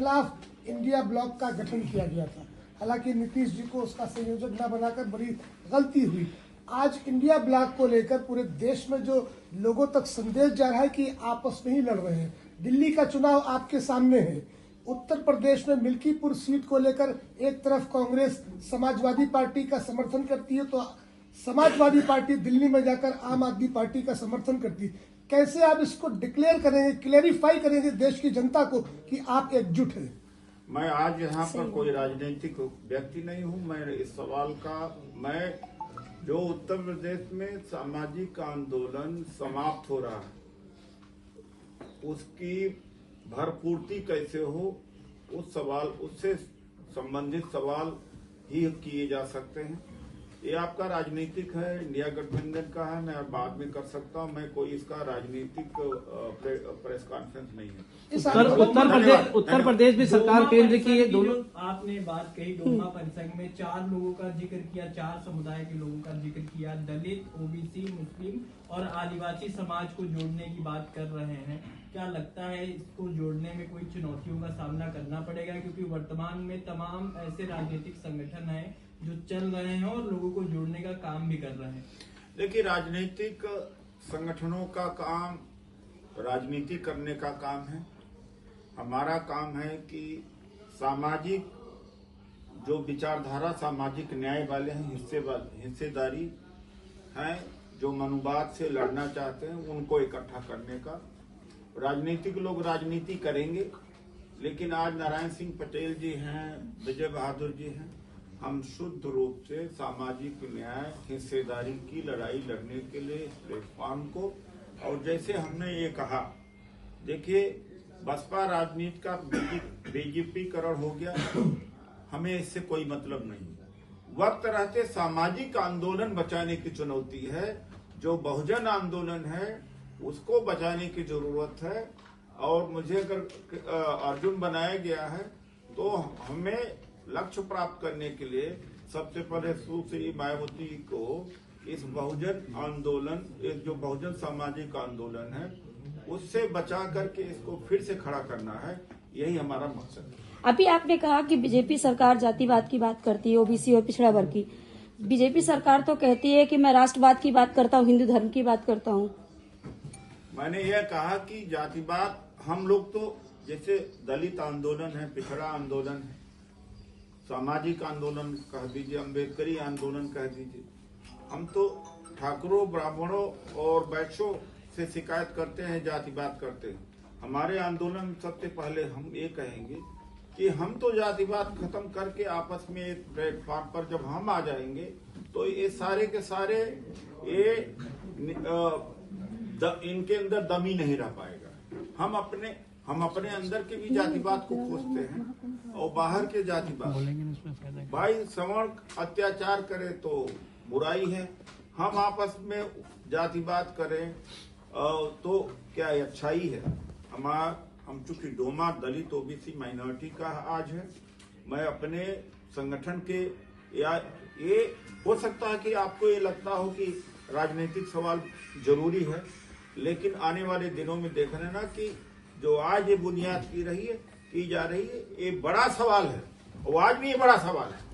खिलाफ India block का गठन किया गया था। हालांकि नीतीश जी को उसका संयोजक न बनाकर बड़ी गलती हुई। आज इंडिया ब्लॉक को लेकर पूरे देश में जो लोगों तक संदेश जा रहा है कि आपस में ही लड़ रहे हैं। दिल्ली का चुनाव आपके सामने है। उत्तर प्रदेश में मिल्कीपुर सीट को लेकर एक तरफ कांग्रेस समाजवादी पार्टी का समर्थन करती है, तो समाजवादी पार्टी दिल्ली में जाकर आम आदमी पार्टी का समर्थन करती है। कैसे आप इसको डिक्लेयर करेंगे, क्लेरिफाई करेंगे देश की जनता को कि आप एकजुट हैं? मैं आज यहाँ पर कोई राजनीतिक व्यक्ति नहीं हूँ। मैं इस सवाल का जो उत्तर प्रदेश में सामाजिक आंदोलन समाप्त हो रहा है उसकी भरपूर्ति कैसे हो, उससे संबंधित सवाल ही किए जा सकते हैं। ये आपका राजनीतिक है, इंडिया गठबंधन का है, मैं बाद में कर सकता हूँ। मैं कोई इसका राजनीतिक प्रेस कॉन्फ्रेंस नहीं है। उत्तर प्रदेश में सरकार केंद्र की ये दोनों आपने बात कही, डोमा परिसंघ में 4 लोगों का जिक्र किया, 4 समुदाय के लोगों का जिक्र किया, दलित, ओबीसी, मुस्लिम और आदिवासी समाज को जोड़ने की बात कर रहे हैं। क्या लगता है इसको जोड़ने में कोई चुनौतियों का सामना करना पड़ेगा? क्योंकि वर्तमान में तमाम ऐसे राजनीतिक संगठन हैं जो चल रहे हैं और लोगों को जोड़ने का काम भी कर रहे हैं। देखिए, राजनीतिक संगठनों का काम राजनीति करने का काम है। हमारा काम है कि सामाजिक जो विचारधारा, सामाजिक न्याय वाले हैं, हिस्सेदारी हैं, जो मनुवाद से लड़ना चाहते हैं, उनको इकट्ठा करने का। राजनीतिक लोग राजनीति करेंगे, लेकिन आज नारायण सिंह पटेल जी हैं, विजय बहादुर जी हैं, हम शुद्ध रूप से सामाजिक न्याय, हिस्सेदारी की लड़ाई लड़ने के लिए इस प्लेटफॉर्म को, और जैसे हमने ये कहा, देखिए बसपा राजनीति का बीजेपीकरण हो गया, हमें इससे कोई मतलब नहीं। वक्त रहते सामाजिक आंदोलन बचाने की चुनौती है, जो बहुजन आंदोलन है उसको बचाने की जरूरत है। और मुझे अगर अर्जुन बनाया गया है तो हमें लक्ष्य प्राप्त करने के लिए सबसे पहले सुश्री मायावती को इस बहुजन आंदोलन, एक जो बहुजन सामाजिक आंदोलन है, उससे बचा करके इसको फिर से खड़ा करना है। यही हमारा मकसद है। अभी आपने कहा कि बीजेपी सरकार जातिवाद की बात करती है, ओबीसी और पिछड़ा वर्ग की। बीजेपी सरकार तो कहती है कि मैं राष्ट्रवाद की बात करता हूँ, हिंदू धर्म की बात करता हूँ। मैंने यह कहा कि जातिवाद, हम लोग तो जैसे दलित आंदोलन है, पिछड़ा आंदोलन है, सामाजिक आंदोलन कह दीजिए, अम्बेडकरी आंदोलन कह दीजिए, हम तो ठाकुरों, ब्राह्मणों और वैश्यों से शिकायत करते हैं, जातिवाद करते हैं। हमारे आंदोलन सबसे पहले हम ये कहेंगे कि हम तो जातिवाद खत्म करके आपस में एक प्लेटफॉर्म पर जब हम आ जाएंगे तो ये सारे के सारे इनके अंदर दम ही नहीं रह पाएगा। हम अपने अंदर के भी जातिवाद को खोजते हैं और बाहर के जातिवाद। भाई सवर्ण अत्याचार करे तो बुराई है, हम आपस में जातिवाद करें तो क्या अच्छाई है। हम चूंकि डोमा, दलित, ओबीसी माइनॉरिटी का आज है, मैं अपने संगठन के, या ये हो सकता है कि आपको ये लगता हो कि राजनीतिक सवाल जरूरी है, लेकिन आने वाले दिनों में देख रहे ना कि जो आज ये बुनियाद की जा रही है, ये बड़ा सवाल है, और आज भी ये बड़ा सवाल है।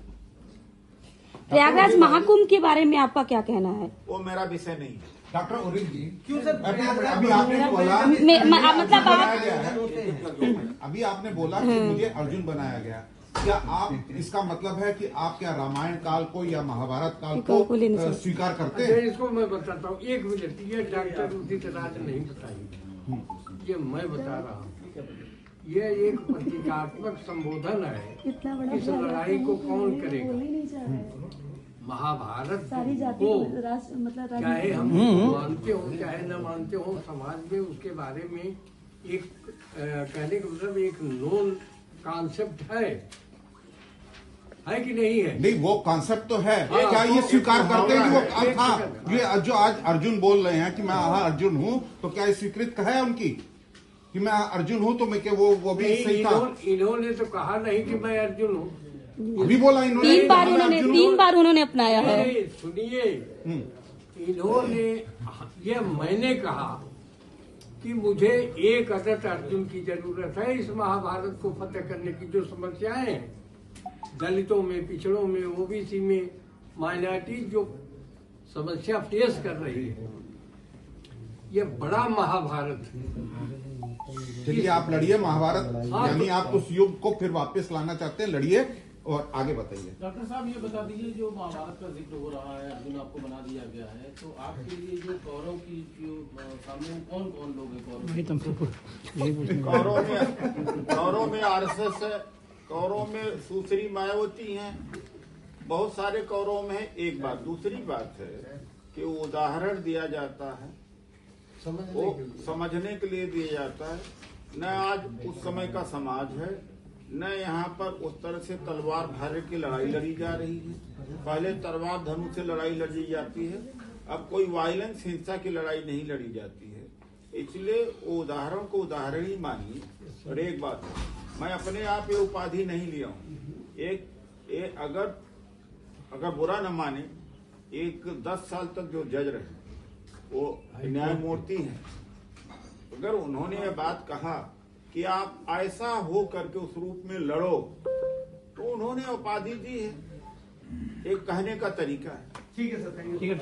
प्रयागराज महाकुंभ के बारे में आपका क्या कहना है? वो मेरा विषय नहीं है। डॉक्टर ओरिन जी, क्यों सर? अभी आपने बोला अभी आपने बोला कि मुझे अर्जुन बनाया गया। क्या आप, इसका मतलब है कि आप क्या रामायण काल को या महाभारत काल को स्वीकार करते हैं? इसको मैं बताता हूँ, 1 मिनट। ये डॉक्टर उदित राज नहीं बताएंगे, ये मैं बता रहा हूँ। ये एक प्रतीकात्मक संबोधन है, इस लड़ाई को कौन करेगा। महाभारत को चाहे हम मानते हो चाहे न मानते हो, समाज में उसके बारे में एक कहने का मतलब एक नोन कॉन्सेप्ट है कि नहीं है? नहीं, वो कॉन्सेप्ट तो है। क्या ये स्वीकार करते हैं कि वो था? ये जो आज अर्जुन बोल रहे हैं कि मैं अर्जुन हूँ, तो क्या ये स्वीकृत है उनकी कि मैं अर्जुन हूँ? तो मैं क्या वो भी सही था? इन्होंने तो कहा नहीं कि मैं अर्जुन हूँ, अभी बोला इन्होंने। 3 बार उन्होंने अपनाया है। सुनिए, इन्होंने, ये मैंने कहा कि मुझे एक अदद अर्जुन की जरूरत है इस महाभारत को फतेह करने की। जो समस्याएं हैं दलितों में, पिछड़ों में, ओबीसी में, माइनॉरिटी जो समस्या फेस कर रही है, ये बड़ा महाभारत है। चलिए आप लड़िए महाभारत, यानी आप उस युग को फिर वापस लाना चाहते हैं, लड़िए और आगे बताइए। डॉक्टर साहब ये बता दीजिए, जो महाभारत का जिक्र हो रहा है, अर्जुन आपको बना दिया गया है, तो आपके लिए जो कौरव की जो सामने कौन कौन लोग हैं कौरव में आरएसएस है, कौरव में सुश्री मायावती हैं, बहुत सारे कौरव में है। एक बात, दूसरी बात है कि उदाहरण दिया जाता है, वो समझने के लिए दिया जाता है। न आज उस समय का समाज है, न यहाँ पर उस तरह से तलवार भारे की लड़ाई लड़ी जा रही है। पहले तलवार धनुष से लड़ाई लड़ी जाती है, अब कोई वायलेंस, हिंसा की लड़ाई नहीं लड़ी जाती है। इसलिए वो उदाहरण को उदाहरण ही मानिए। और एक बात, मैं अपने आप ये उपाधि नहीं लिया हूँ। अगर बुरा न माने, एक 10 साल तक जो जज रहे वो न्यायमूर्ति हैं, अगर उन्होंने ये बात कहा कि आप ऐसा हो करके उस रूप में लड़ो, तो उन्होंने उपाधि दी है। एक कहने का तरीका है। ठीक है।